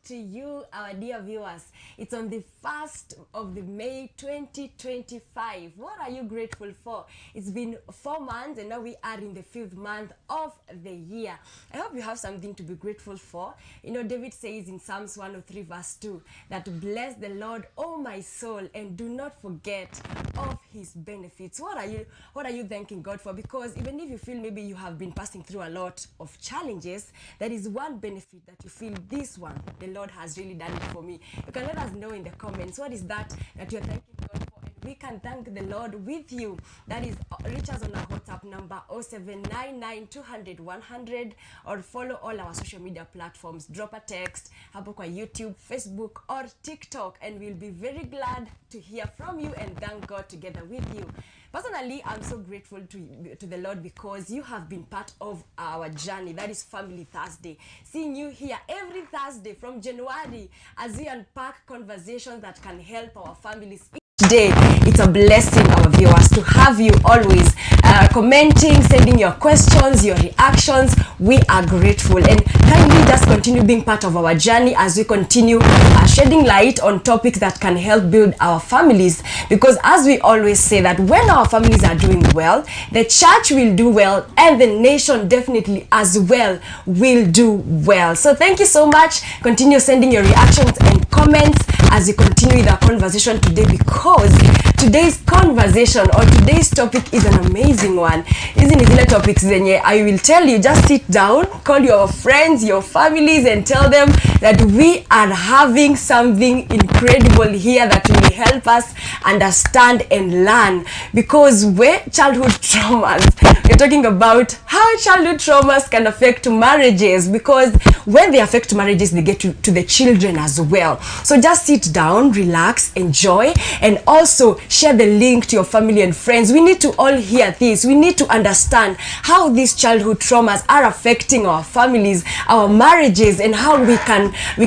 to you, our dear viewers. It's on the 1st of the May 2025. What are you grateful for? It's been 4 months and now we are in the 5th month of the year. I hope you have something to be grateful for. You know, David says in Psalms 103 verse 2 that bless the Lord, O my soul, and do not forget of his benefits. What are you thanking God for? Because even if you feel maybe you have been passing through a lot of challenges, there is one benefit that you feel, this one, the Lord has really done it for me. You can let us know in the comments, what is that you're thanking God for? And we can thank the Lord with you. That is, reach us on our WhatsApp number 0799 200 100, or follow all our social media platforms. Drop a text hapo kwa YouTube, Facebook, or TikTok, and we'll be very glad to hear from you and thank God together with you. Personally, I'm so grateful to the Lord because you have been part of our journey. That is Family Thursday. Seeing you here every Thursday from January as we unpack conversations that can help our families each day. It's a blessing, our viewers, to have you always commenting, sending your questions, your reactions. We are grateful, and kindly just continue being part of our journey as we continue shedding light on topics that can help build our families, because as we always say that when our families are doing well, the church will do well, and the nation definitely as well will do well. So thank you so much. Continue sending your reactions and comments as we continue with our conversation today, because today's conversation or today's topic is an amazing one. Isn't it? Topics zenye I will tell you, just sit down, call your friends, your families, and tell them that we are having something incredible here that will help us understand and learn. Because we're childhood traumas, we're talking about how childhood traumas can affect marriages, because when they affect marriages, they get to the children as well. So just sit down, relax, enjoy, and also share the link to your family and friends. We need to all hear this. We need to understand how these childhood traumas are affecting our families, our marriages, and how we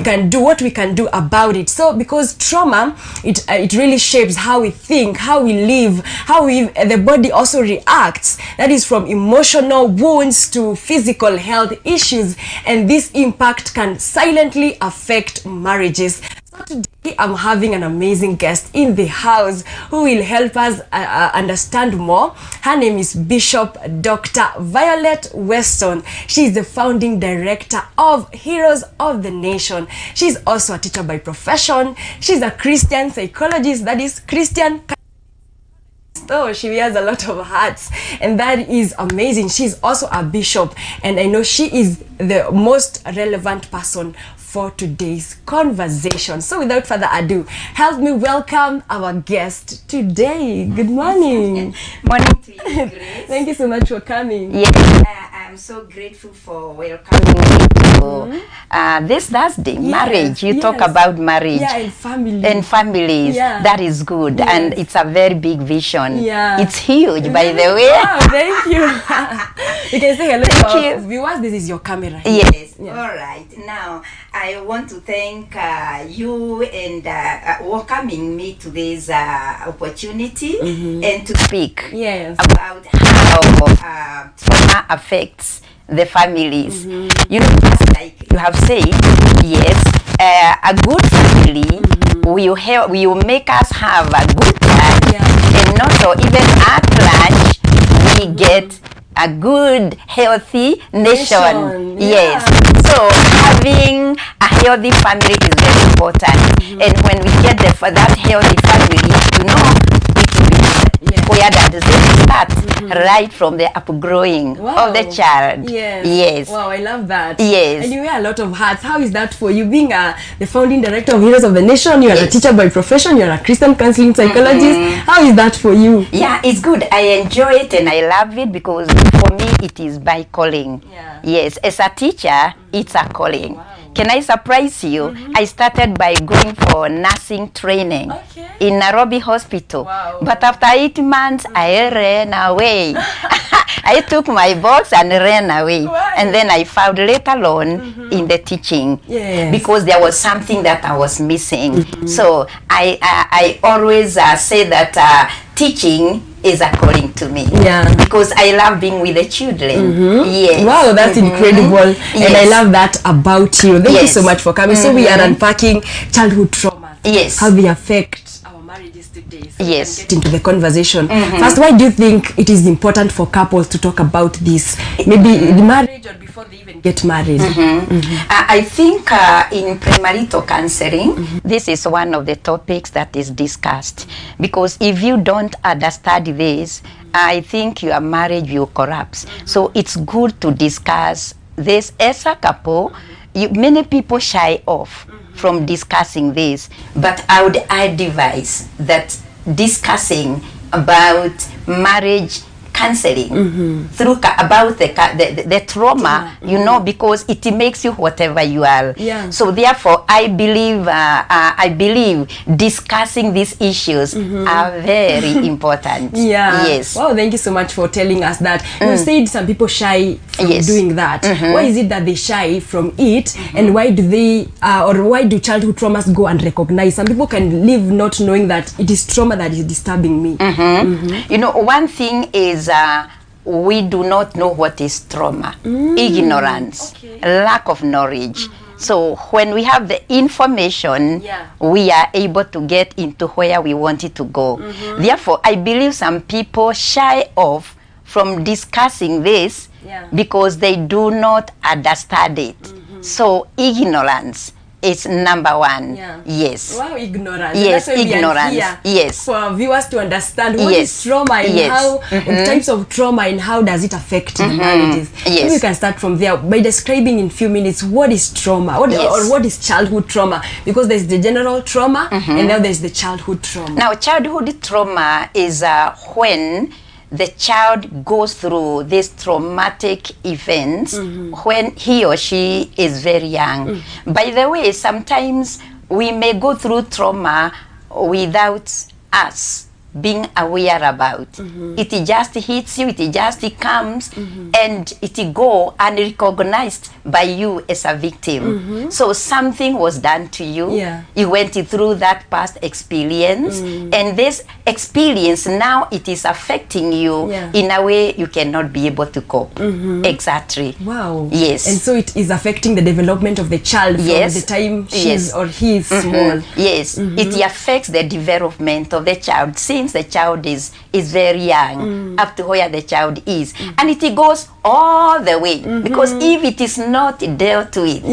can do what we can do about it. So because trauma, it really shapes how we think, how we live, how the body also reacts. That is from emotional wounds to physical health issues, and this impact can silently affect marriages. So today I'm having an amazing guest in the house who will help us understand more. Her name is Bishop Dr. Violet Weston. She is the founding director of Heroes of the Nation. She's also a teacher by profession. She's a Christian psychologist, that is Christian. So she wears a lot of hats, and that is amazing. She's also a bishop, and I know she is the most relevant person for today's conversation. So without further ado, help me welcome our guest today. Good morning. Morning to you, Grace. Thank you so much for coming. Yes, I'm so grateful for welcoming me to this Thursday. Yes, marriage. You talk about marriage. Yeah, and family. And families. Yeah. That is good. Yes. And it's a very big vision. Yeah. It's huge, by the way. Wow, thank you. You can say hello to our viewers. This is your camera. Yes. Yeah. All right. Now, I want to thank you and welcoming me to this opportunity and to speak about how trauma affects the families. You know, just like you have said, yes, a good family will make us have a good life, and also even at large we get a good, healthy nation. Yes. So having a healthy family is very important. And when we get that healthy family, you know, where that start right from the upgrowing of the child. Yes. Wow, I love that. Yes. And you wear a lot of hats. How is that for you? Being the founding director of Heroes of the Nation, you are a teacher by profession, you are a Christian counseling psychologist. How is that for you? Yeah, it's good. I enjoy it and I love it because for me it is by calling. Yes, as a teacher, it's a calling. Wow. Can I surprise you? I started by going for nursing training in Nairobi Hospital. Wow. But after 8 months, I ran away. I took my box and ran away. Why? And then I found later on in the teaching, because there was something that I was missing. So I always say that teaching is according to me. Yeah. Because I love being with the children. Yes. Wow, that's incredible. Yes. And I love that about you. Thank you so much for coming. So we are unpacking childhood trauma. Yes. How they affect our marriages today. So yes. we can get into the conversation. First, why do you think it is important for couples to talk about this? Maybe in marriage or before they even get married? I think in premarital counseling, this is one of the topics that is discussed. Because if you don't understand this, I think your marriage will collapse. So it's good to discuss this as a couple. Many people shy off from discussing this, but I would advise that discussing about marriage counseling through about the trauma, you know, because it makes you whatever you are. So therefore, I believe discussing these issues are very important. Yes. Wow, thank you so much for telling us that. You said some people shy from doing that. Why is it that they shy from it, and why do they or why do childhood traumas go unrecognized? Some people can live not knowing that it is trauma that is disturbing me. You know, one thing is we do not know what is trauma. Ignorance, lack of knowledge. So when we have the information, we are able to get into where we wanted to go. Therefore, I believe some people shy off from discussing this because they do not understand it. So ignorance is number one. Yes. Wow, ignorance. Yes, That's why ignorance. We are here yes. for our viewers to understand what is trauma and how types of trauma and how does it affect the marriages. Maybe we can start from there by describing in few minutes what is trauma, or what is childhood trauma, because there's the general trauma and now there's the childhood trauma. Now, childhood trauma is when the child goes through these traumatic events when he or she is very young. By the way, sometimes we may go through trauma without us being aware about. It just hits you, it just comes, and it go unrecognized by you as a victim. So something was done to you. You went through that past experience, and this experience now it is affecting you in a way you cannot be able to cope. Exactly. Wow. Yes. And so it is affecting the development of the child from the time she's or he is small. Yes. It affects the development of the child since the child is very young up to where the child is, and it goes all the way because if it is not dealt with,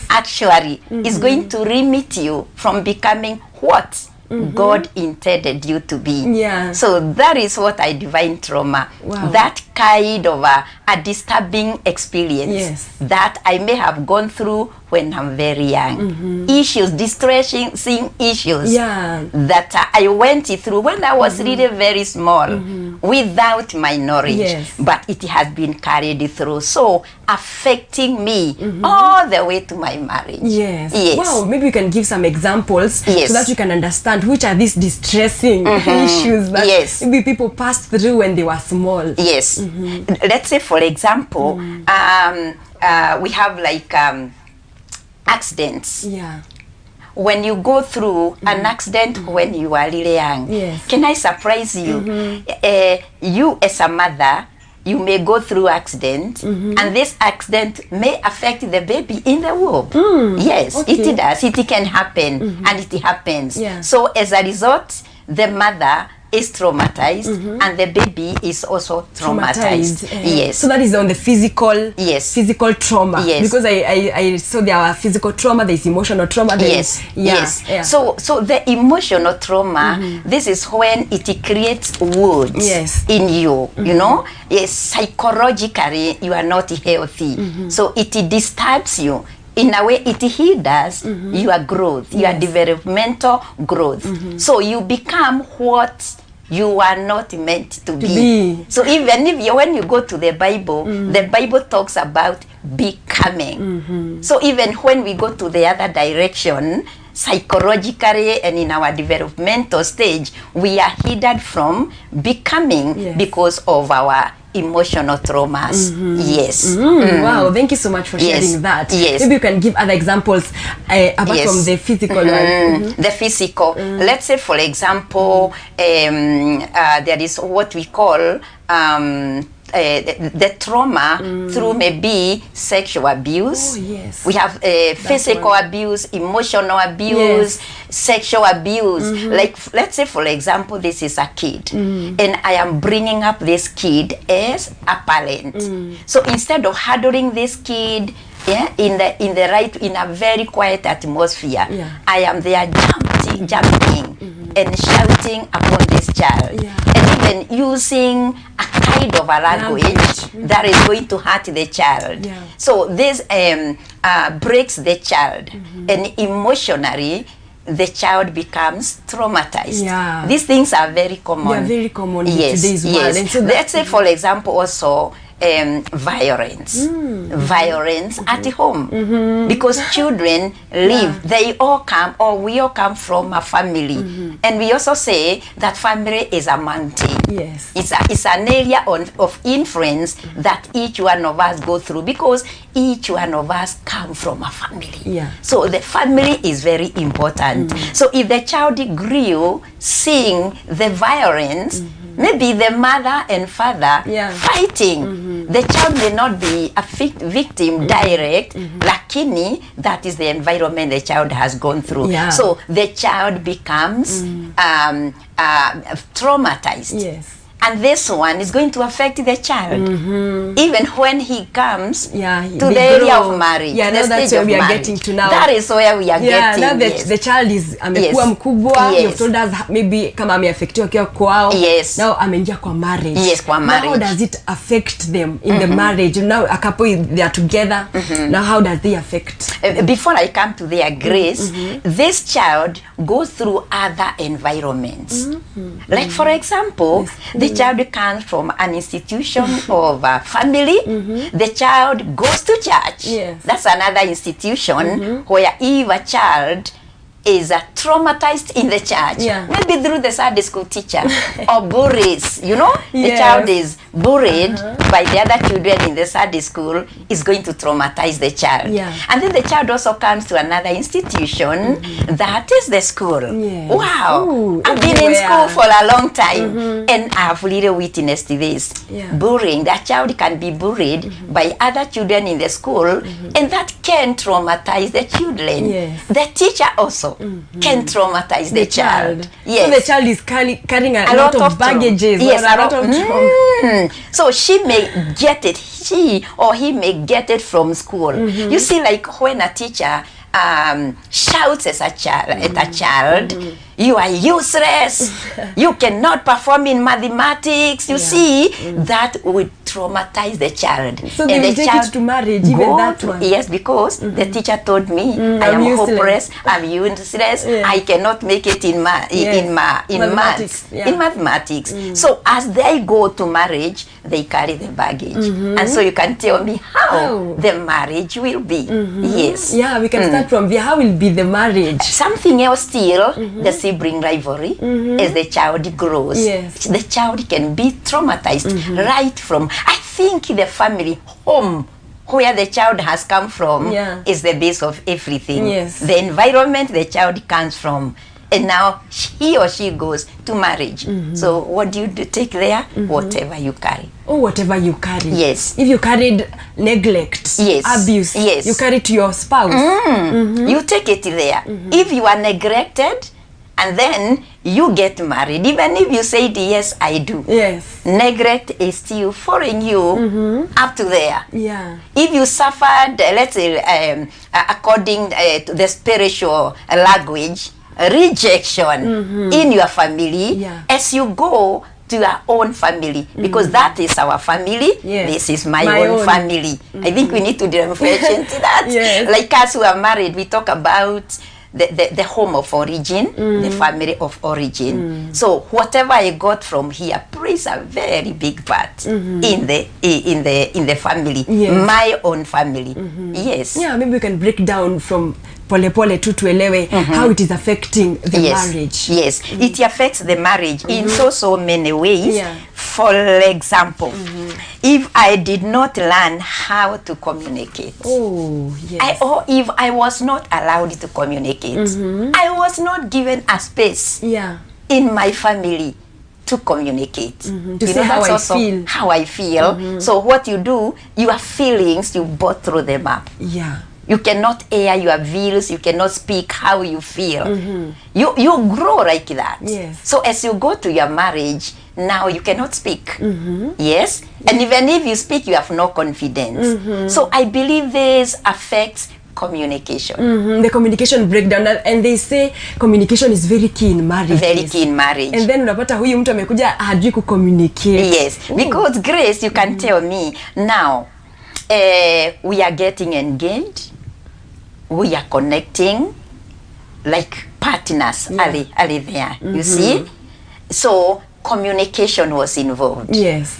actually it's going to limit you from becoming what God intended you to be. So that is what I define trauma. That kind of a disturbing experience that I may have gone through when I'm very young. Issues, distressing issues that I went through when I was really very small without my knowledge. But it has been carried through, so affecting me all the way to my marriage. Wow, maybe you can give some examples so that you can understand which are these distressing issues that maybe people passed through when they were small. Let's say, for example, we have like accidents. When you go through an accident when you are really young, can I surprise you? You as a mother, you may go through accident, and this accident may affect the baby in the womb. It does. It can happen, and it happens. So as a result, the mother is traumatized and the baby is also traumatized. So that is on the physical physical trauma. Because I saw there are physical trauma, there's emotional trauma, so the emotional trauma, this is when it creates wounds in you, you know. Psychologically you are not healthy, so it disturbs you. In a way, it hinders your growth, your developmental growth. So you become what you are not meant to be. So even if when you go to the Bible talks about becoming. So even when we go to the other direction, psychologically and in our developmental stage, we are hindered from becoming because of our emotional traumas. Yes. Wow, thank you so much for sharing that. Yes. Maybe you can give other examples apart from the physical one. The physical. Let's say, for example, there is what we call the trauma through maybe sexual abuse. Oh, yes. We have physical abuse, emotional abuse, sexual abuse. Like, let's say, for example, this is a kid, and I am bringing up this kid as a parent. So instead of handling this kid, in a very quiet atmosphere, I am there jumping and shouting upon this child, and even using a kind of a language that is going to hurt the child. So this breaks the child, and emotionally the child becomes traumatized. These things are very common. They are very common in today's world. And so let's say, for example, also violence at home, because children live, they all come, or we all come from a family, and we also say that family is a mountain. It's an area of influence that each one of us go through, because each one of us come from a family. So the family is very important. So if the child grew seeing the violence, maybe the mother and father fighting, the child may not be a victim direct, lakini that is the environment the child has gone through. So the child becomes traumatized. And this one is going to affect the child, even when he comes to the area of marriage. That's where we are getting to now. That is where we are getting. Now that the child is amekuwa mkubwa, you've told us maybe kama ameaffectiwa kwa kwao. Now ameingia kwa marriage. Kwa marriage. Now how does it affect them in the marriage? Now a couple, they are together. Now how does they affect? Before I come to their grace, this child goes through other environments. Like, for example, the child comes from an institution of a family. The child goes to church. That's another institution where if a child is traumatized in the church, maybe through the Sunday school teacher, or bullies, you know, the child is bullied by the other children in the Sunday school, is going to traumatize the child. And then the child also comes to another institution, that is the school. Wow, I've been in school for a long time, and I've really witnessed this. Bullying, that child can be bullied by other children in the school, and that can traumatize the children. The teacher also can traumatize the child. So the child is carrying a lot of baggages. A lot of trauma. So she may get it, she or he may get it from school. You see, like when a teacher shouts at a child, you are useless, you cannot perform in mathematics, you see, that would traumatize the child. So they will take it to marriage, even that one. Yes, because the teacher told me I am hopeless, I'm useless, I cannot make it in mathematics. So as they go to marriage, they carry the baggage. And so you can tell me how the marriage will be. Yeah, we can start from there. How will be the marriage? Something else still, the sibling rivalry, as the child grows. The child can be traumatized right from, I think, the family home where the child has come from is the base of everything. The environment the child comes from. And now he or she goes to marriage. So what do you take there? Whatever you carry. Oh, whatever you carry. Yes. If you carried neglect, abuse, you carry to your spouse. You take it there. If you are neglected, and then you get married, even if you said yes, I do. Neglect is still following you up to there. If you suffered, let's say, according to the spiritual language, rejection in your family, as you go to your own family, because that is our family, this is my own family. I think we need to differentiate that. Like us who are married, we talk about the home of origin, the family of origin. So whatever I got from here plays a very big part in the family, my own family. Yeah, maybe we can break down from pole pole tu tuelewe how it is affecting the marriage. Yes, it affects the marriage in so many ways. For example, if I did not learn how to communicate, or if I was not allowed to communicate, I was not given a space in my family to communicate. To say how I feel. How I feel. So what you do, your feelings, you brought through them up. You cannot air your feelings, you cannot speak how you feel. You grow like that. So as you go to your marriage, now you cannot speak. Yes? And even if you speak, you have no confidence. So I believe this affects communication. The communication breakdown, and they say communication is very key in marriage. Very key in marriage. And then unapata huyu mtu amekuja hajui ku communicate. Yes, because Grace, you can tell me now, we are getting engaged, we are connecting like partners, Ali there, you see? So communication was involved. Yes.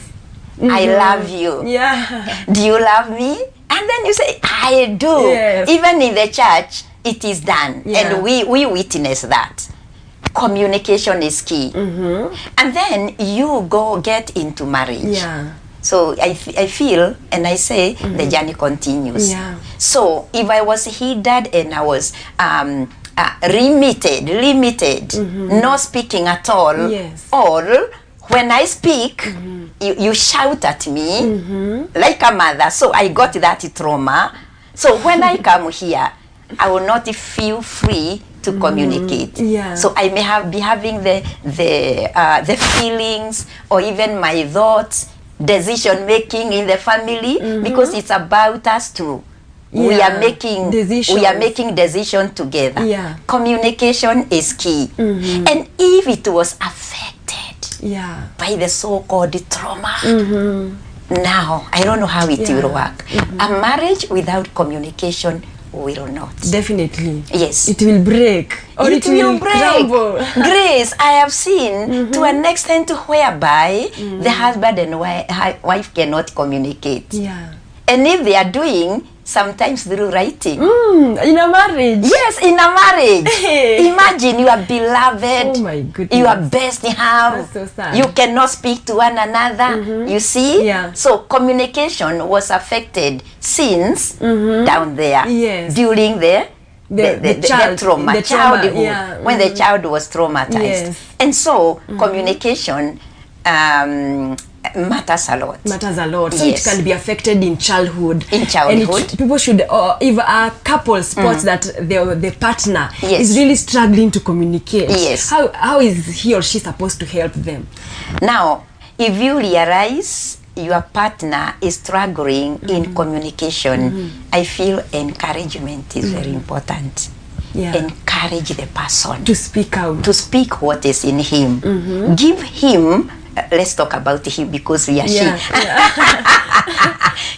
I love you. Do you love me? And then you say, I do. Even in the church, it is done. And we witness that. Communication is key. And then you get into marriage. So I feel, and I say, the journey continues. So if I was hindered and I was limited, no speaking at all, or when I speak, you shout at me like a mother. So I got that trauma. So when I come here, I will not feel free to communicate. So I may be having the feelings or even my thoughts, decision making in the family, because it's about us too. We are making decision together. Communication is key. And if it was affected by the so-called trauma, now I don't know how it will work. A marriage without communication will not. Definitely. Yes. It will break. Or it will crumble. Grace, I have seen to an extent whereby the husband and wife cannot communicate. And if they are doing, sometimes through writing. In a marriage? Yes, in a marriage. Imagine you are beloved. Oh my goodness. You are best in half. That's so sad. You cannot speak to one another. You see? So communication was affected since down there. During the trauma, childhood, when the child was traumatized. And so communication matters a lot. Matters a lot. So it can be affected in childhood. In childhood. And people should, if a couple spots that the partner is really struggling to communicate, how is he or she supposed to help them? Now, if you realize your partner is struggling in communication, I feel encouragement is very important. Encourage the person to speak out. To speak what is in him. Give him, let's talk about him because we are she.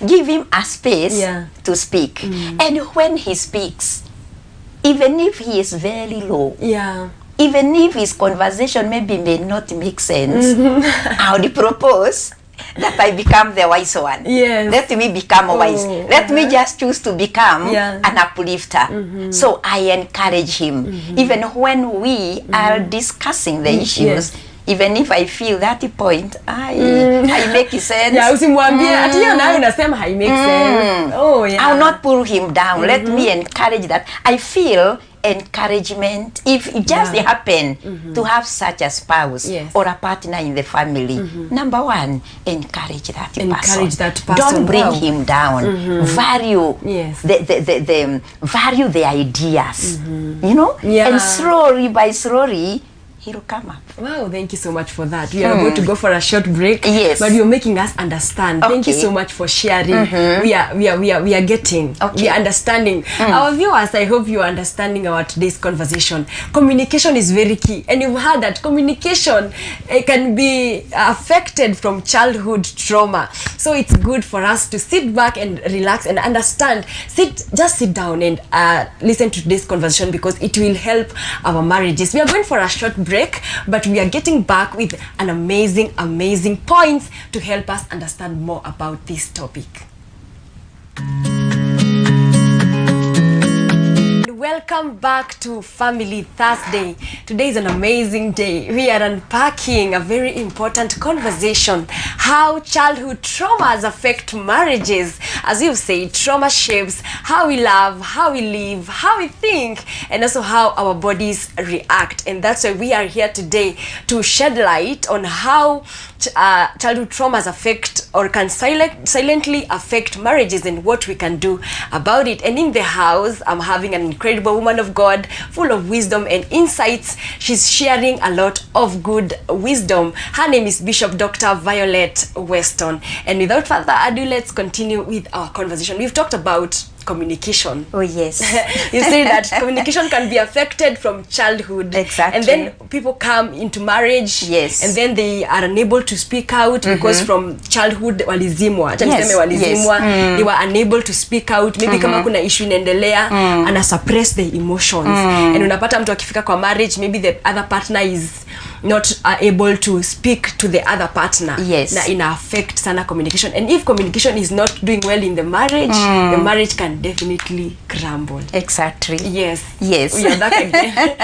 Give him a space to speak. And when he speaks, even if he is very low, even if his conversation maybe may not make sense, I would propose that I become the wise one. Let me become wise. Let me just choose to become an uplifter. So I encourage him. Even when we are discussing the issues, even if I feel that point, I make sense. I will not pull him down. Let me encourage that. I feel encouragement if it just happen to have such a spouse or a partner in the family. Number one, encourage that person. Don't bring him down. Value value the ideas, you know, and slowly by slowly he'll come up. Wow, thank you so much for that. We are going to go for a short break, but you're making us understand. Thank you so much for sharing. We are getting, we are understanding. Our viewers, I hope you are understanding our today's conversation. Communication is very key, and you've heard that communication can be affected from childhood trauma. So it's good for us to sit back and relax and understand. Just sit down and listen to today's conversation because it will help our marriages. We are going for a short break, but we are getting back with an amazing points to help us understand more about this topic. welcome back to Family Thursday. Today is an amazing day. We are unpacking a very important conversation, how childhood traumas affect marriages. As you say, trauma shapes how we love, how we live, how we think, and also how our bodies react. And that's why we are here today to shed light on how childhood traumas affect or can silently affect marriages and what we can do about it. And in the house, I'm having an incredible woman of God, full of wisdom and insights. She's sharing a lot of good wisdom. Her name is Bishop Dr. Violet Weston. And without further ado, let's continue with our conversation. We've talked about communication. Oh yes. You say that communication can be affected from childhood. Exactly. And then people come into marriage. Yes. And then they are unable to speak out because from childhood walizimwa. Yes. They were unable to speak out. Maybe kama kuna issue inaendelea, ana suppress the emotions. And unapata mtu akifika kwa marriage, maybe the other partner is not able to speak to the other partner. Yes. Na ina affect sana communication. And if communication is not doing well in the marriage, the marriage can definitely crumble. Exactly. Yes. Yes. We are back again.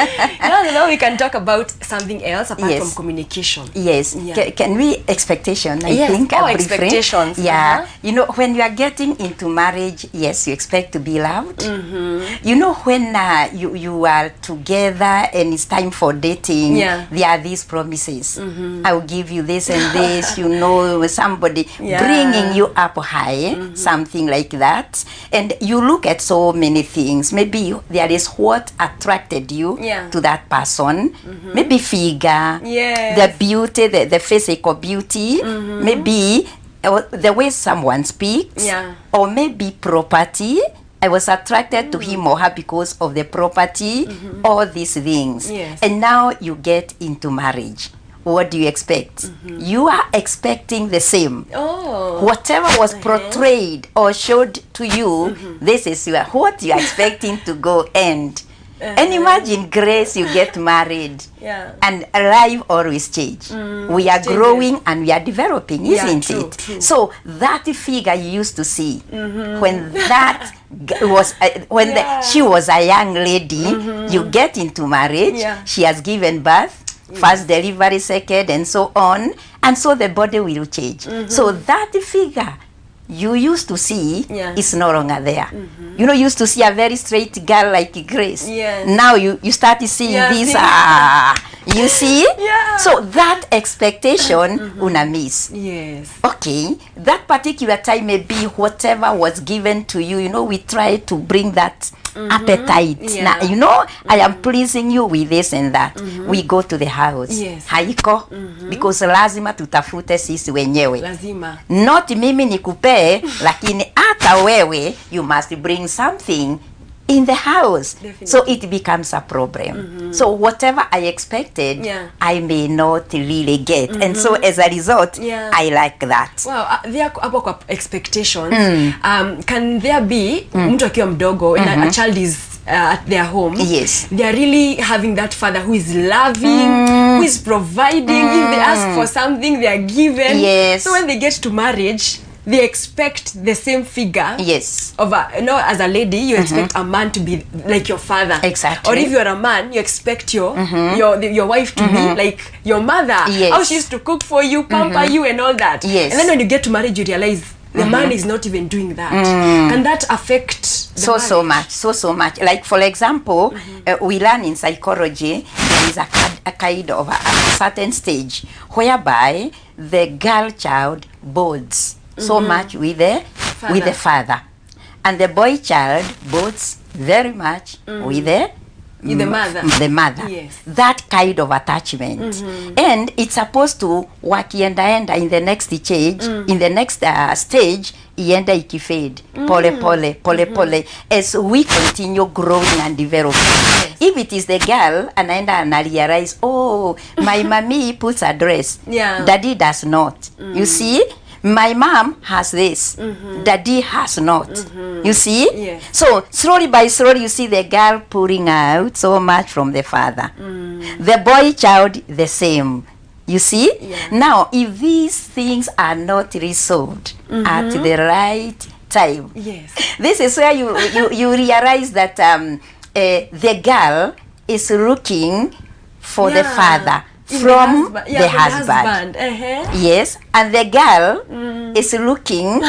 now we can talk about something else apart from communication. Yes. Yeah. Can we expectation? I yes. think. Expectations. Yeah. You know, when you are getting into marriage, yes, you expect to be loved. You know, when you are together and it's time for dating, there are these promises. I will give you this and this. You know, somebody bringing you up high, something like that. And you look at so many things. Maybe there is what attracted you to that person. Maybe figure, the beauty, the physical beauty. Maybe the way someone speaks, or maybe property. I was attracted to him or her because of the property, all these things. Yes. And now you get into marriage. What do you expect? You are expecting the same. Whatever was portrayed or showed to you, this is what you are expecting to go end. And imagine, Grace, you get married and life always change. We are growing and we are developing, isn't it? True. So that figure you used to see when that was she was a young lady, you get into marriage, she has given birth, first delivery, second, and so on, and so the body will change. So that figure you used to see is no longer there. You know, you used to see a very straight girl like Grace. Now you start seeing this. You see? So that expectation una miss. Yes. Okay, that particular time maybe whatever was given to you, you know, we try to bring that appetite. Now, you know, I am pleasing you with this and that. We go to the house. Haiko, because lazima tutafute sisi wenyewe. Lazima. Not mimi nikupe, lakini hata wewe, you must bring something in the house. Definitely. So it becomes a problem. So whatever I expected, I may not really get. And so as a result, I like that. Wow, there are expectations. Can there be mtu akiwa mdogo when a child is at their home, they are really having that father who is loving, who is providing. If they ask for something, they are given. So when they get to marriage, they expect the same figure. Of as a lady, you expect a man to be like your father. Exactly. Or if you're a man, you expect your wife to be like your mother. How she used to cook for you, pamper you, and all that. And then when you get to marriage, you realize the man is not even doing that. Can that affect so much? Like for example, we learn in psychology there is a kind of a certain stage whereby the girl child bonds so much with the father, and the boy child bonds very much with the mother. That kind of attachment. And it's supposed to work and in the next stage, in the next stage, ienda ikifade pole as we continue growing and developing. If it is the girl anaenda and realize, oh, my mommy puts a dress, daddy does not. You see, my mom has this, daddy has not. You see? So slowly by slowly you see the girl pouring out so much from the father. The boy child the same. You see? Now if these things are not resolved at the right time, this is where you realize that the girl is looking for the father from the husband. Yes, and the girl is looking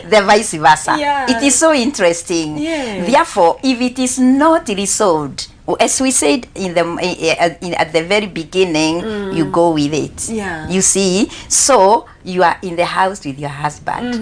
the vice versa. It is so interesting. Therefore, if it is not resolved, as we said at the very beginning, you go with it. You see, so you are in the house with your husband,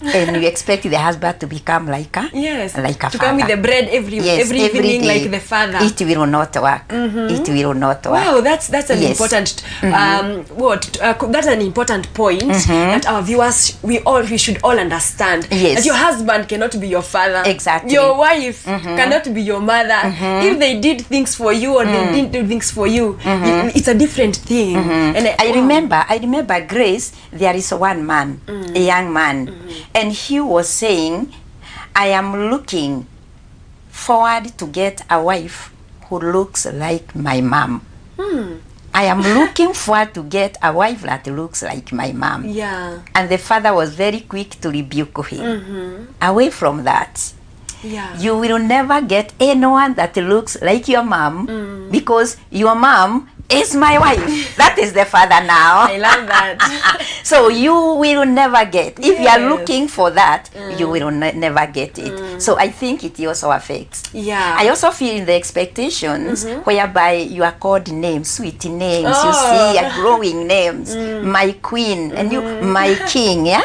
and you expect the husband to become like a father. Come with the bread every evening day, like the father. It will not work. It will not work. Wow, that's an important that's an important point that our viewers we should all understand. That your husband cannot be your father. Exactly. Your wife cannot be your mother. If they did things for you or they didn't do things for you, it's a different thing. And I remember, Grace, there is one man, a young man, and he was saying, I am looking forward to get a wife who looks like my mom. I am looking forward to get a wife that looks like my mom. And the father was very quick to rebuke him. Away from that. You will never get anyone that looks like your mom, because your mom is my wife. That is the father now. I love that. So you will never get. If you are looking for that, you will never get it. So I think it also affects. I also feel in the expectations whereby you are called names, sweet names. You see, are growing names. My queen and you, my king.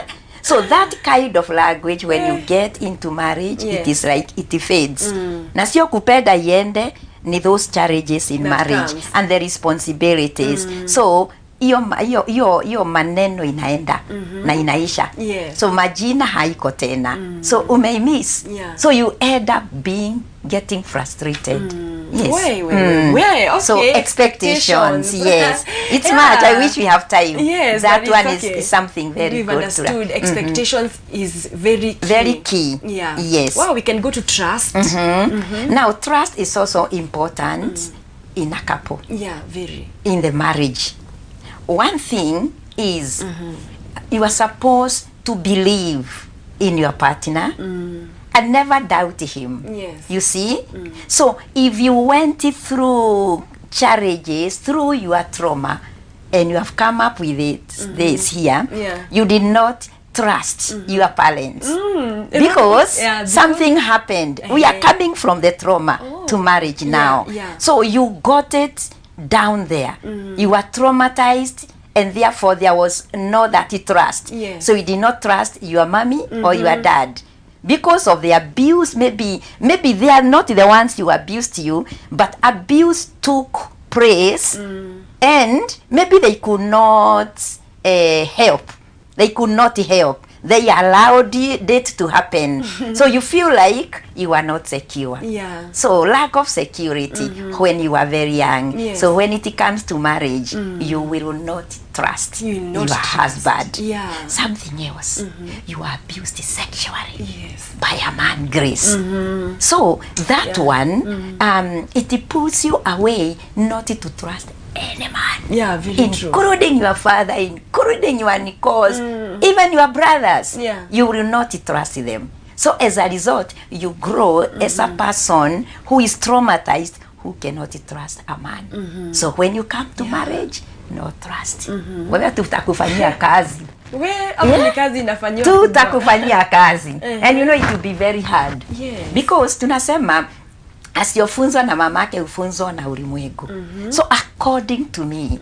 So that kind of language, when you get into marriage, it is like it fades. Na sio kupenda iende, ni those challenges in marriage and the responsibilities. So hiyo maneno inaenda na inaisha. So majina haiko tena. So umeimiss. So you end up getting frustrated. Okay. So expectations, yes. It's much. I wish we have time. That one is something very We've good. Understood. Expectations is very key. Very key. Yes. Wow, we can go to trust. Now, trust is also important in a couple. Very. In the marriage. One thing is you are supposed to believe in your partner and never doubt him. You see? So if you went through challenges, through your trauma, and you have come up with this here, you did not trust your parents because something happened. We are coming from the trauma to marriage now. So you got it down there. You were traumatized, and therefore there was no that trust. So you did not trust your mommy or your dad because of the abuse. Maybe they are not the ones who abused you, but abuse took place, and maybe they could not help. They could not help. They allowed it to happen. So you feel like you are not secure. So lack of security when you are very young. So when it comes to marriage, you will not trust your husband. Something else. You are abused sexually by a man, Grace. So that one, it pulls you away not to trust any man, very true. Including your father, including your Nicole's, even your brothers. You will not trust them. So as a result, you grow as a person who is traumatized, who cannot trust a man. So when you come to marriage, no trust. Wewe tutakufanyia kazi. Tutakufanyia kazi. And you know it will be very hard. Because tunasema asiyofunzwa na mamake hufunzwa na ulimwengu. So according to me,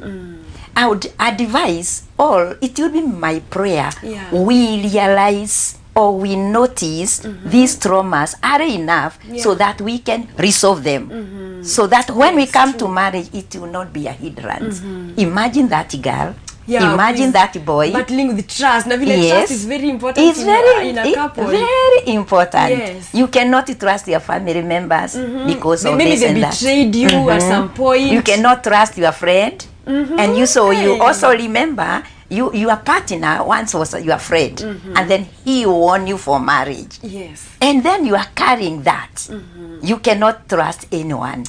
I would advise all, it will be my prayer, we realize or we notice these traumas are enough so that we can resolve them. So that when we come to marriage, it will not be a hindrance. Imagine that girl. Imagine that boy battling with trust. Trust is very important. It's in a couple. Very important. You cannot trust your family members because of this and that. Maybe they betrayed you at some point. You cannot trust your friend, and you also remember your partner once was your friend, and then he won you for marriage. And then you are carrying that. You cannot trust anyone.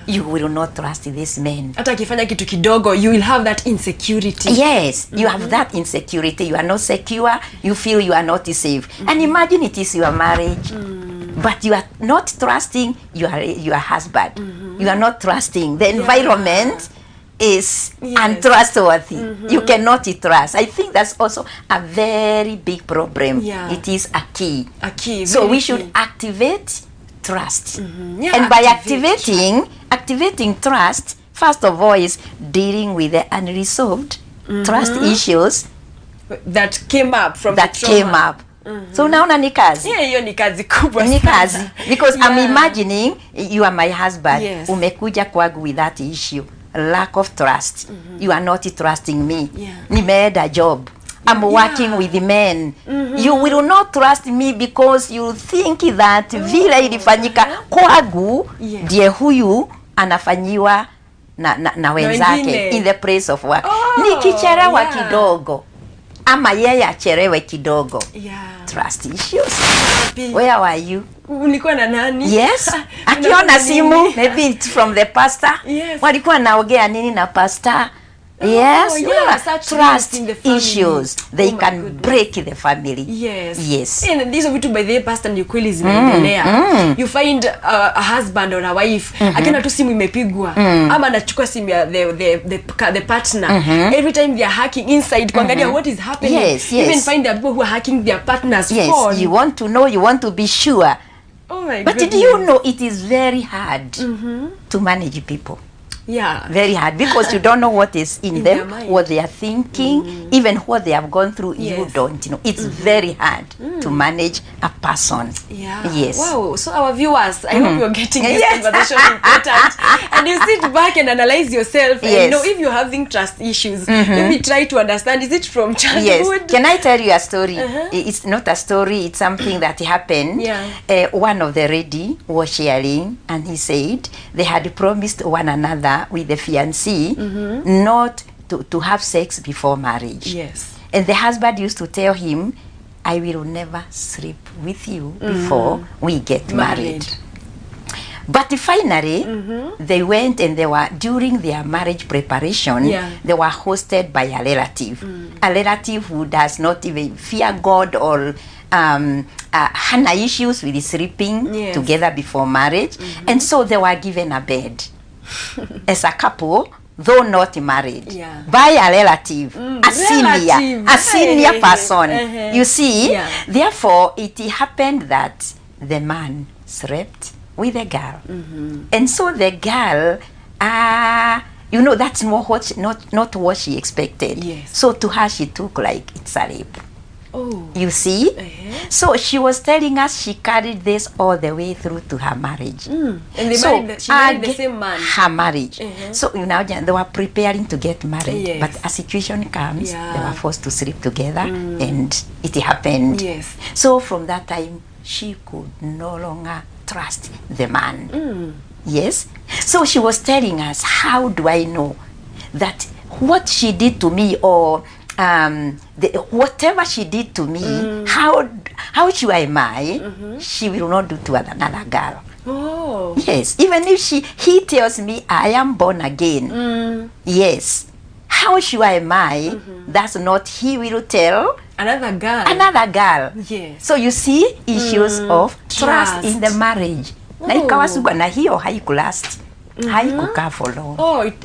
You will not trust this man. Hata akifanya kitu kidogo, you will have that insecurity. Yes, you have that insecurity. You are not secure. You feel you are not safe. And imagine it is your marriage. but you are not trusting your husband. You are not trusting. The environment is untrustworthy. You cannot trust. I think that's also a very big problem. It is a key. So we should activate trust. And by activating trust, first of all, is dealing with the unresolved trust issues that came up from So naona ni kazi. Hiyo ni kazi kubwa sana. Ni kazi. Because I'm imagining you are my husband. Umekuja kwangu with that issue. Lack of trust. You are not trusting me. Nimeenda job. I'm working with men. You will not trust me because you think that vile ilifanyika kwangu ndiye huyu anafanyiwa na wenzake in the place of work. Nikichelewa kidogo ama yeye acherewe kidogo. Trust issues. Where were you? Ulikuwa na nani? Yes. Akiona simu, maybe it's from the pastor. Walikuwa naongea nini na pastor? Yes, trust issues. They can break the family. Yes. And these are vitu by the pastor ni kweli zinaendelea. You find a husband or a wife akina tu simu imepigwa ama anachukua simu ya the partner. Every time they are hacking inside kuangalia what is happening. Even find the people who are hacking their partner's phone. You want to know, you want to be sure. Oh my But goodness. do you know it is very hard to manage people? Very hard, because you don't know what is in them, what they are thinking, even what they have gone through. You don't know. It's very hard to manage a person. Wow. So our viewers, I hope you're getting this conversation important, and you sit back and analyze yourself and you know if you're having trust issues. Maybe try to understand, is it from childhood? Can I tell you a story? It's not a story, it's something that happened. One of the lady was sharing, and he said they had promised one another with the fiancé not to have sex before marriage. And the husband used to tell him, I will never sleep with you before we get married. But finally, they went, and they were, during their marriage preparation, they were hosted by a relative who does not even fear God or had issues with sleeping together before marriage. And so they were given a bed as a couple, though not married, by a relative, a senior person. You see, therefore it happened that the man slept with the girl, and so the girl, you know, that's not what she expected. So to her, she took like it's a rape. You see, so she was telling us she carried this all the way through to her marriage. And she married the same man. Her marriage. So you know, they were preparing to get married, but a situation comes, they were forced to sleep together, and it happened. So from that time, she could no longer trust the man. So she was telling us, how do I know that what she did to me, or whatever she did to me, how sure am I she will not do to another girl? Even if he tells me I am born again, how sure am I that's not he will tell another girl? So you see, issues of trust in the marriage. Na ikawasuga na hiyo haikulast. Haikukaa for long.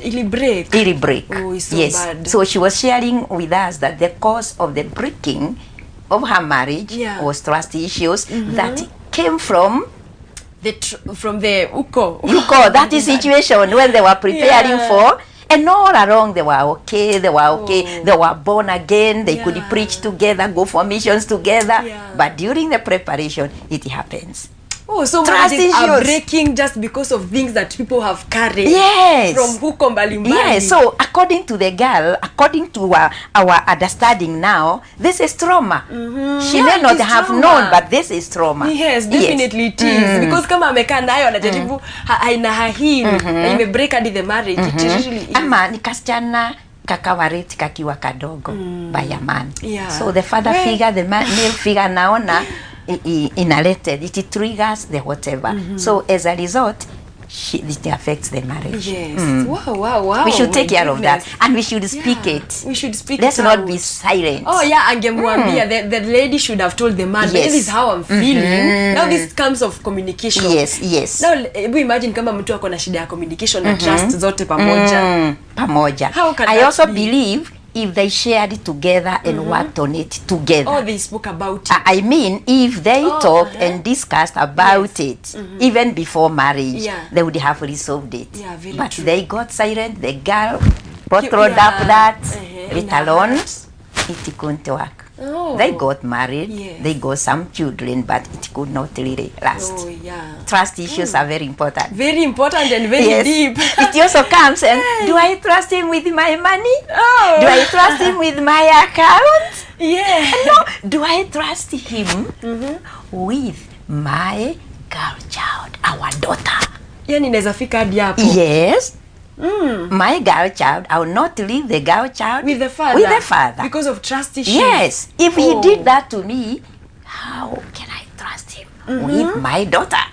It'll break. It'll break. It's so bad. So she was sharing with us that the cause of the breaking of her marriage was trust issues that came from the uko. That is situation when they were preparing for. And all along they were okay, they were born again, they could preach together, go for missions together. But during the preparation, it happens. So marriages are breaking just because of things that people have carried from huko mbalimbali. So according to the girl, according to our understanding now, this is trauma. She may not have known, but this is trauma. Definitely it is. Because kama amekaa nayo anajaribu haina hahili na imebreak hadi the marriage. It really is. Ama ni kasichana kakawareti kakiwa kadogo by a man. So the father figure, the male figure naona inherited, it triggers the whatever. So as a result, it affects the marriage. Yes. Wow. We should take care of that, and we should speak it. We should speak Let's it not out. be silent. Oh yeah, angemwambia the lady should have told the man, this is how I'm feeling. Now this comes of communication. Yes. Now we imagine kama mtu ako na shida ya communication na trust zote pamoja. How can I also believe if they shared it together and worked on it together. Oh, they spoke about it. I mean, if they talked and discussed about it, even before marriage, they would have resolved it. Yeah, very but true. they got silent, the girl bottled up that, it alone, it couldn't work. Oh. They got married, they got some children, but it could not really last. Oh, yeah. Trust issues are very important. Very important and very deep. It also comes and, do I trust him with my money? Oh. Do I trust him with my account? Yeah. No. Do I trust him with my girl child, our daughter? Yani inaweza fika hadi hapo. Yes. My girl child, I will not leave the girl child with the father. With the father. Because of trust issues. Yes. If he did that to me, how can I trust him with my daughter?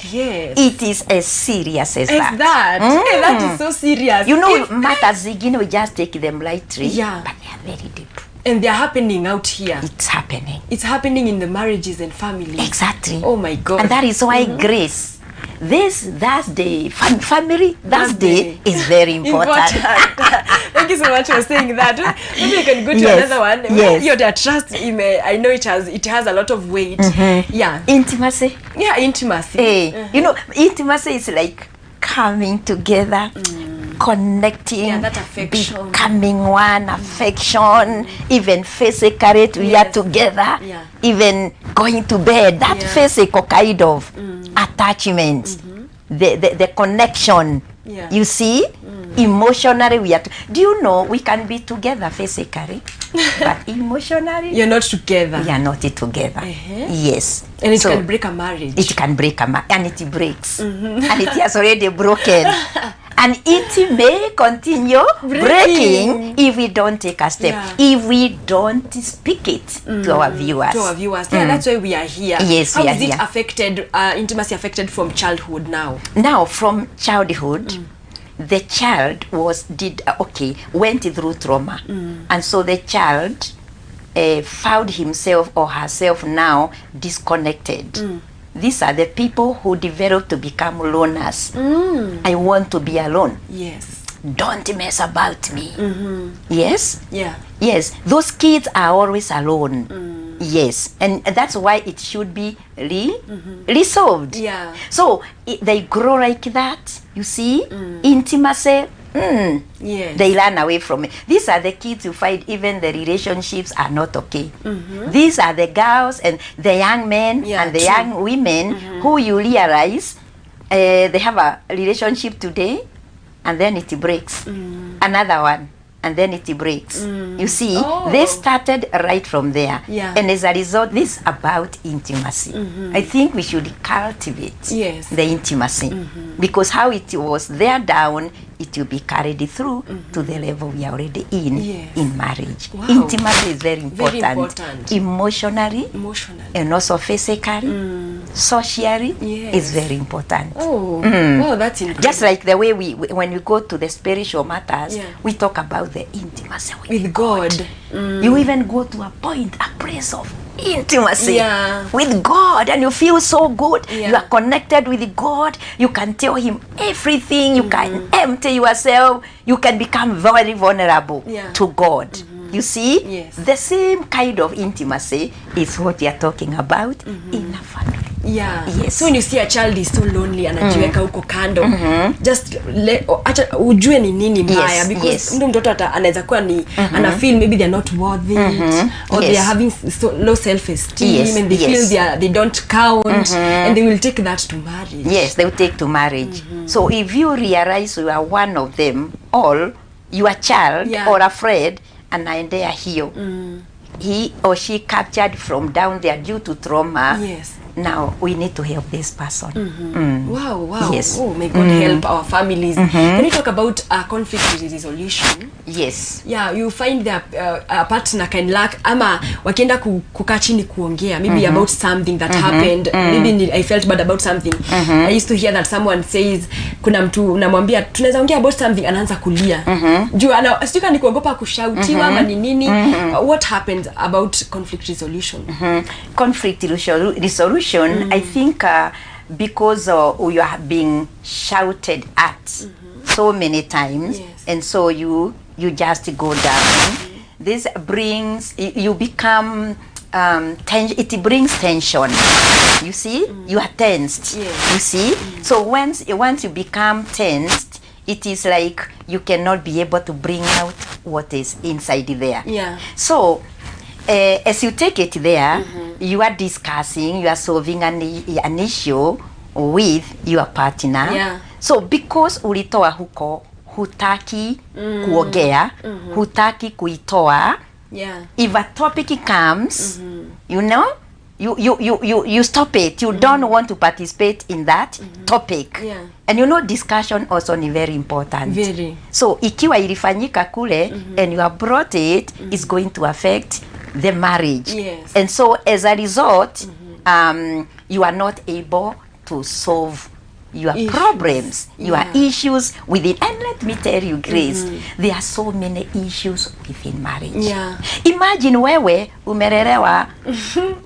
Yes. It is as serious as that. Hey, that is so serious. You know, matters, we just take them lightly. Yeah. But they are very deep. And they are happening out here. It's happening. It's happening in the marriages and families. Exactly. Oh my God. And that is why grace, this Thursday, family Thursday is very important. Thank you so much for saying that. Maybe I can go to another one. Yes. Your trust, I know it has a lot of weight. Yeah. Intimacy. Yeah, intimacy. Hey, you know, intimacy is like coming together, connecting, that affection, becoming one, affection, even physically we are together, even going to bed, that physical kind of attachment, the connection, you see, emotionally we are do you know we can be together physically but emotionally you're not together. We are not together. Yes. And it can break a marriage. It can break a marriage, and it breaks. And it has already broken. And it may continue breaking if we don't take a step, if we don't speak it to our viewers. Yeah, that's why we are here. Yes, How we are is it here. affected, intimacy affected from childhood now? Now, from childhood, the child went through trauma. And so the child found himself or herself now disconnected. These are the people who develop to become loners. I want to be alone. Yes. Don't mess about me. Yes? Yeah. Yes. Those kids are always alone. Yes. And that's why it should be resolved. Yeah. So they grow like that. You see? Intimacy. Yes. They run away from it. These are the kids you find even the relationships are not okay. These are the girls and the young men and the young women who you realize they have a relationship today and then it breaks. Another one and then it breaks. You see, they started right from there. And as a result, this is about intimacy. I think we should cultivate the intimacy because how it was there down, it will be carried through to the level we are already in marriage. Intimacy is very important. Emotionally and also physically, socially is very important. Wow, that's incredible. Just like the way when we go to the spiritual matters, we talk about the intimacy with God. You even go to a point, a place of intimacy with God, and you feel so good. You are connected with God. You can tell him everything. You can empty yourself. You can become very vulnerable to God. You see, the same kind of intimacy is what we are talking about in a family. Yes. So when you see a child is so lonely, anajiweka huko kando, just acha ujue ni nini mbaya, because ndio mtoto anaweza kuwa ni ana feel maybe they are not worthy or they are having so low self-esteem and they feel they don't count and they will take that to marriage. Yes, they will take to marriage. So if you realize you are one of them, all your child or afraid, anaendea hiyo, he or she captured from down there due to trauma. Yes. Now we need to help this person. Wow. Yes. Oh, may God help our families. Can you talk about conflict resolution? Yes. Yeah, you find that a partner can lack ama wakienda kukaa chini kuongea maybe about something that happened. Maybe I felt bad about something. I used to hear that someone says kuna mtu unamwambia tunaweza ongea about something anaanza kulia. Juu sijui kama ni kuogopa kushautiwa ama ni nini. What happens about conflict resolution? Conflict resolution, I think because you are being shouted at so many times, and so you just go down. This brings, you become it brings tension. You see, you are tensed. You see, so once you become tensed, it is like you cannot be able to bring out what is inside there. So as you take it there, you are discussing, you are solving an issue with your partner. So because ulitoa huko, hutaki kuongea, hutaki kuitoa, if a topic comes, you know, you stop it. You don't want to participate in that topic. And you know, discussion also is very important. So ikiwa ilifanyika kule and you have brought it, it's going to affect the marriage. And so as a result, you are not able to solve your problems, your issues within. And let me tell you, Grace, there are so many issues within marriage. Imagine wewe umelelewa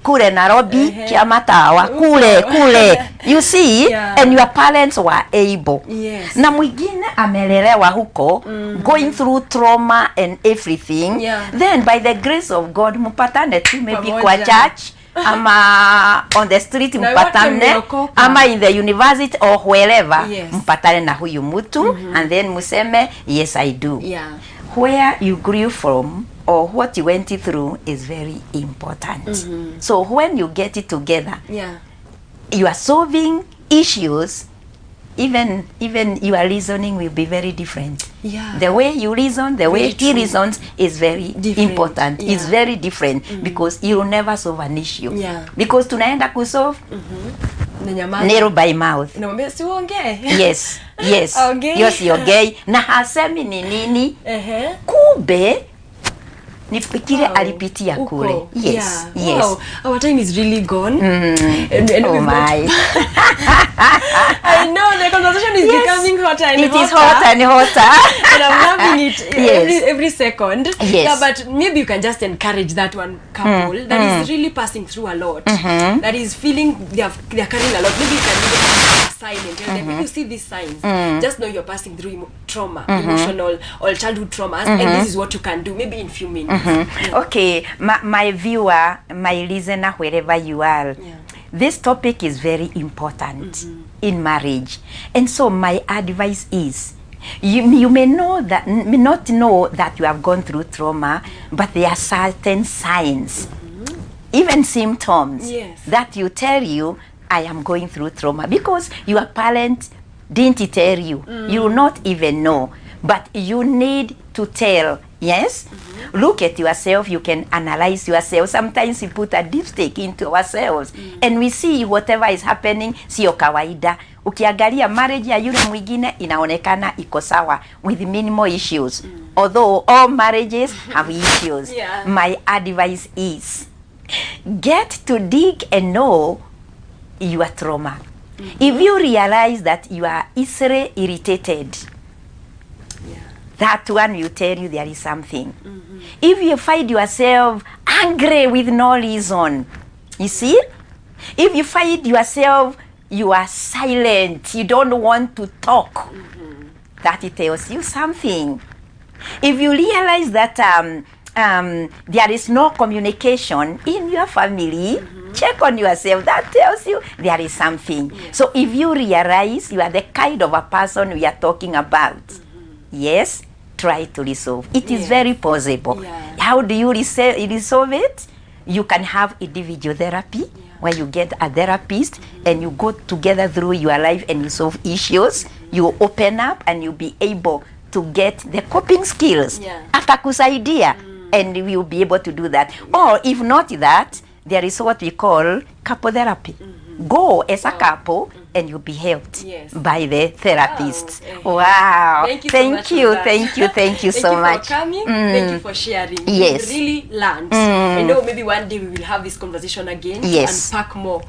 kule Nairobi, Kiamatawa, kule. You see, and your parents were able. Na mwingine amelelewa huko, going through trauma and everything. Then by the grace of God, mpatane tu maybe kwa church, ama on the street mpatane, ama in the university or wherever, mpatane na huyu mtu, and then museme, yes I do. Where you grew from or what you went through is very important. So when you get it together, you are solving issues. Even your reasoning will be very different. The way you reason, the way he reasons is very important. It's very different because you will never solve an issue. Because tunaenda kusolve narrow by mouth. Yes. Yes, okay. Na hasemi ni nini? Kube nifikire alipitia kule. Yes. Wow. Our time is really gone. And oh my. I know the conversation is becoming hotter and hotter. It is hotter and hotter. And I'm loving it every second. Yeah, but maybe you can just encourage that one couple that is really passing through a lot. That is feeling they're carrying a lot. Maybe you can be silent. When you see these signs, just know you're passing through trauma, emotional or childhood traumas, and this is what you can do. Maybe in few minutes. Okay, my viewer, my listener, wherever you are, this topic is very important in marriage. And so my advice is, you may not know that you have gone through trauma, but there are certain signs, even symptoms, that you tell you, I am going through trauma, because your parent didn't tell you. You will not even know, but you need to tell. Yes? Look at yourself, you can analyze yourself. Sometimes we put a dipstick into ourselves and we see whatever is happening, sio kawaida. Ukiangalia marriage ya yule mwingine inaonekana iko sawa with minimal issues. Although all marriages have issues. My advice is, get to dig and know your trauma. If you realize that you are easily irritated, that one will tell you there is something. If you find yourself angry with no reason, you see? If you find yourself, you are silent, you don't want to talk, that it tells you something. If you realize that there is no communication in your family, check on yourself, that tells you there is something. So if you realize you are the kind of a person we are talking about, yes, try to resolve. It is very possible. How do you resolve it? You can have individual therapy, where you get a therapist and you go together through your life and you solve issues. You open up and you'll be able to get the coping skills. Atakusaidia and we will be able to do that. Or if not that, there is what we call couple therapy. Go as a couple and you'll be helped by the therapists. Wow. Thank you so much. Thank you for coming. Thank you for sharing. Yes. We really learned. I know maybe one day we will have this conversation again to unpack more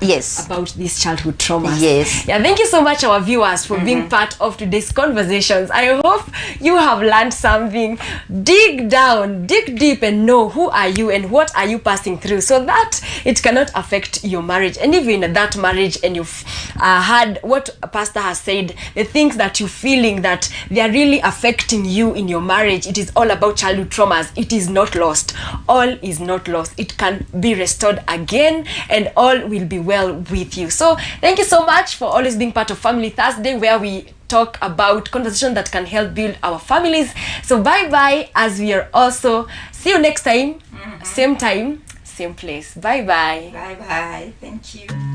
about these childhood traumas. Yeah, thank you so much, our viewers, for being part of today's conversations. I hope you have learned something. Dig down, dig deep, and know who are you and what are you passing through, so that it cannot affect your marriage. And even in that marriage, and you've heard what Pastor has said, the things that you're feeling that they are really affecting you in your marriage, it is all about childhood traumas. It is not lost. All is not lost. It can be restored again, and all will be well with you. So thank you so much for always being part of Family Thursday, where we talk about conversation that can help build our families. So bye bye, as we are also see you next time, same place. Bye bye. Bye bye. Thank you.